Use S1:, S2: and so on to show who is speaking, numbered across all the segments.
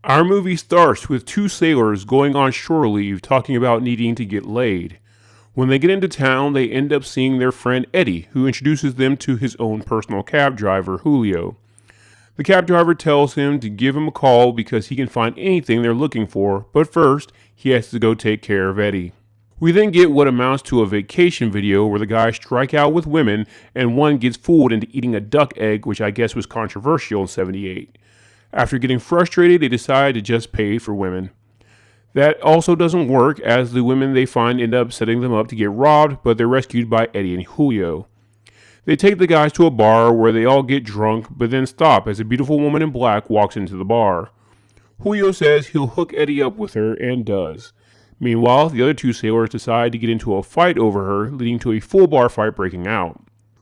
S1: Our movie starts with two sailors going on shore leave talking about needing to get laid. When they get into town, they end up seeing their friend Eddie, who introduces them to his own personal cab driver, Julio. The cab driver tells him to give him a call because he can find anything they're looking for, but first, he has to go take care of Eddie. We then get what amounts to a vacation video where the guys strike out with women and one gets fooled into eating a duck egg, which I guess was controversial in '78. After getting frustrated, they decide to just pay for women. That also doesn't work, as the women they find end up setting them up to get robbed, but they're rescued by Eddie and Julio. They take the guys to a bar where they all get drunk, but then stop as a beautiful woman in black walks into the bar. Julio says he'll hook Eddie up with her, and does. Meanwhile, the other two sailors decide to get into a fight over her, leading to a full bar fight breaking out.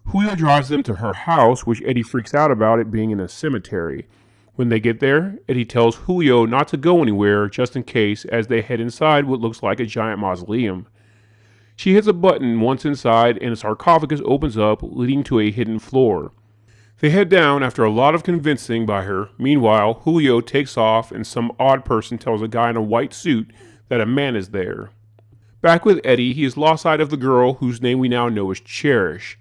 S1: Julio drives them to her house, which Eddie freaks out about it being in a cemetery. When they get there, Eddie tells Julio not to go anywhere just in case, as they head inside what looks like a giant mausoleum. She hits a button once inside and a sarcophagus opens up, leading to a hidden floor. They head down after a lot of convincing by her. Meanwhile, Julio takes off and some odd person tells a guy in a white suit that a man is there. Back with Eddie, he has lost sight of the girl whose name we now know as Cherish.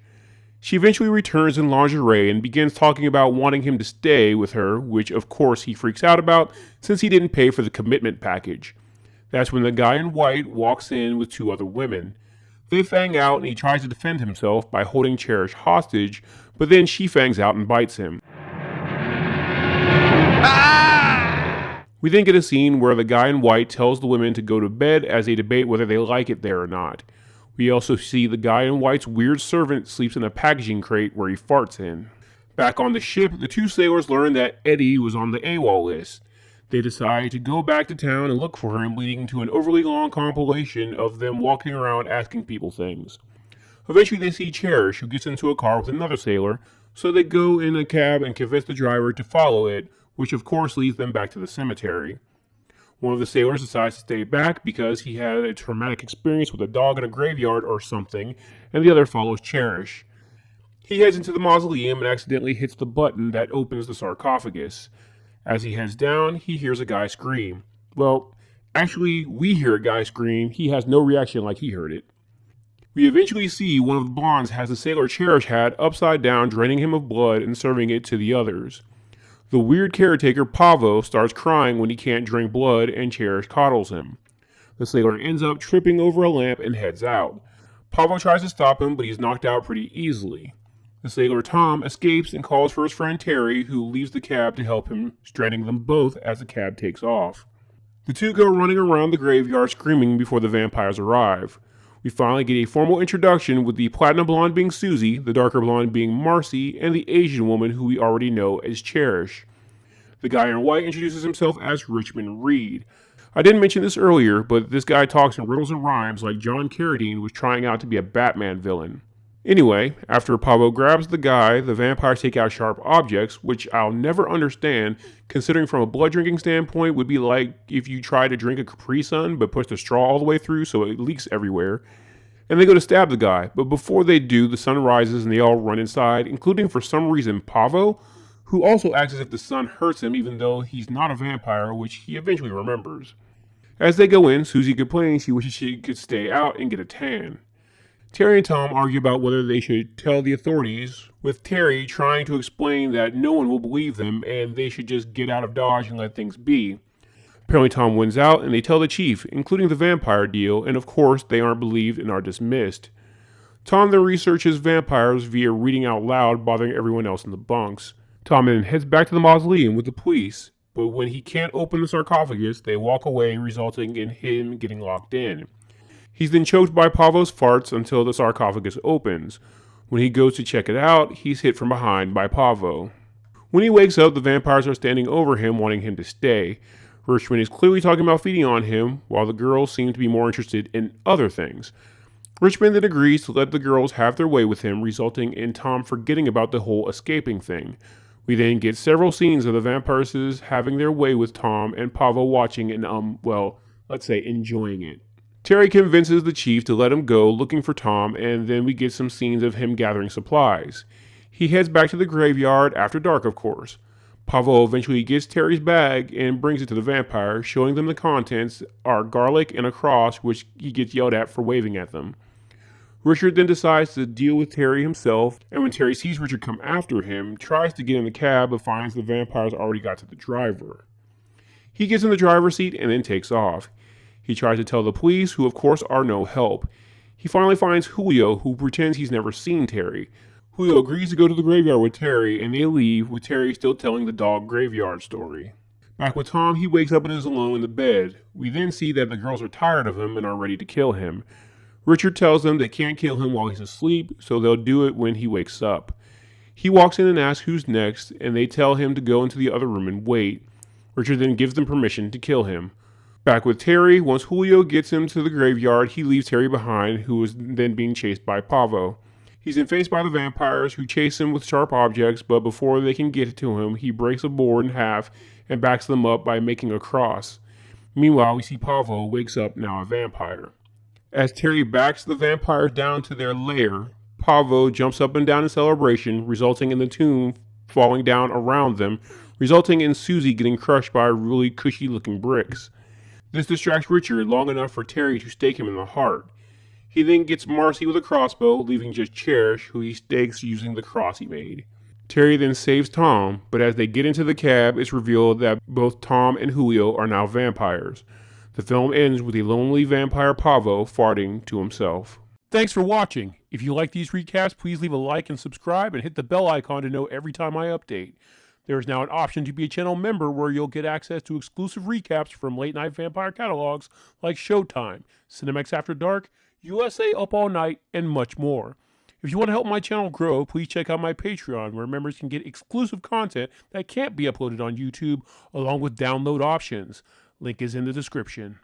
S1: She eventually returns in lingerie and begins talking about wanting him to stay with her, which of course he freaks out about since he didn't pay for the commitment package. That's when the guy in white walks in with two other women. They fang out and he tries to defend himself by holding Cherish hostage, but then she fangs out and bites him. We then get a scene where the guy in white tells the women to go to bed as they debate whether they like it there or not. We also see the guy in white's weird servant sleeps in a packaging crate where he farts in. Back on the ship, the two sailors learn that Eddie was on the AWOL list. They decide to go back to town and look for him, leading to an overly long compilation of them walking around asking people things. Eventually they see Cherish, who gets into a car with another sailor, so they go in a cab and convince the driver to follow it, which of course leads them back to the cemetery. One of the sailors decides to stay back because he had a traumatic experience with a dog in a graveyard or something, and the other follows Cherish. He heads into the mausoleum and accidentally hits the button that opens the sarcophagus. As he heads down, he hears a guy scream. Well, actually, we hear a guy scream. He has no reaction like he heard it. We eventually see one of the blondes has the sailor Cherish had upside down, draining him of blood and serving it to the others. The weird caretaker Pavo starts crying when he can't drink blood and Cherish coddles him. The sailor ends up tripping over a lamp and heads out. Pavo tries to stop him, but he's knocked out pretty easily. The sailor Tom escapes and calls for his friend Terry, who leaves the cab to help him, stranding them both as the cab takes off. The two go running around the graveyard screaming before the vampires arrive. We finally get a formal introduction with the platinum blonde being Susie, the darker blonde being Marcy, and the Asian woman who we already know as Cherish. The guy in white introduces himself as Richmond Reed. I didn't mention this earlier, but this guy talks in riddles and rhymes like John Carradine was trying out to be a Batman villain. Anyway, after Pablo grabs the guy, the vampires take out sharp objects, which I'll never understand, considering from a blood drinking standpoint would be like if you try to drink a Capri Sun but push the straw all the way through so it leaks everywhere. And they go to stab the guy, but before they do, the sun rises and they all run inside, including for some reason Pavo, who also acts as if the sun hurts him even though he's not a vampire, which he eventually remembers. As they go in, Susie complains she wishes she could stay out and get a tan. Terry and Tom argue about whether they should tell the authorities, with Terry trying to explain that no one will believe them and they should just get out of Dodge and let things be. Apparently Tom wins out and they tell the chief, including the vampire deal, and of course they aren't believed and are dismissed. Tom then researches vampires via reading out loud, bothering everyone else in the bunks. Tom then heads back to the mausoleum with the police, but when he can't open the sarcophagus, they walk away, resulting in him getting locked in. He's then choked by Pavo's farts until the sarcophagus opens. When he goes to check it out, he's hit from behind by Pavo. When he wakes up, the vampires are standing over him, wanting him to stay. Richmond is clearly talking about feeding on him, while the girls seem to be more interested in other things. Richmond then agrees to let the girls have their way with him, resulting in Tom forgetting about the whole escaping thing. We then get several scenes of the vampires having their way with Tom and Pavo watching and let's say enjoying it. Terry convinces the chief to let him go looking for Tom, and then we get some scenes of him gathering supplies. He heads back to the graveyard after dark, of course. Pavo eventually gets Terry's bag and brings it to the vampire, showing them the contents are garlic and a cross, which he gets yelled at for waving at them. Richard then decides to deal with Terry himself, and when Terry sees Richard come after him, tries to get in the cab but finds the vampires already got to the driver. He gets in the driver's seat and then takes off. He tries to tell the police, who of course are no help. He finally finds Julio, who pretends he's never seen Terry. Julio agrees to go to the graveyard with Terry, and they leave, with Terry still telling the dog graveyard story. Back with Tom, he wakes up and is alone in the bed. We then see that the girls are tired of him and are ready to kill him. Richard tells them they can't kill him while he's asleep, so they'll do it when he wakes up. He walks in and asks who's next, and they tell him to go into the other room and wait. Richard then gives them permission to kill him. Back with Terry, once Julio gets him to the graveyard, he leaves Terry behind, who is then being chased by Pavo. He's then faced by the vampires, who chase him with sharp objects, but before they can get to him, he breaks a board in half and backs them up by making a cross. Meanwhile, we see Pavo wakes up, now a vampire. As Terry backs the vampires down to their lair, Pavo jumps up and down in celebration, resulting in the tomb falling down around them, resulting in Susie getting crushed by really cushy looking bricks. This distracts Richard long enough for Terry to stake him in the heart. He then gets Marcy with a crossbow, leaving just Cherish, who he stakes using the cross he made. Terry then saves Tom, but as they get into the cab, it's revealed that both Tom and Julio are now vampires. The film ends with a lonely vampire Pavo farting to himself. Thanks for watching. If you like these recaps, please leave a like and subscribe and hit the bell icon to know every time I update. There is now an option to be a channel member where you'll get access to exclusive recaps from late night vampire catalogs like Showtime, Cinemax After Dark, USA Up All Night, and much more. If you want to help my channel grow, please check out my Patreon, where members can get exclusive content that can't be uploaded on YouTube, along with download options. Link is in the description.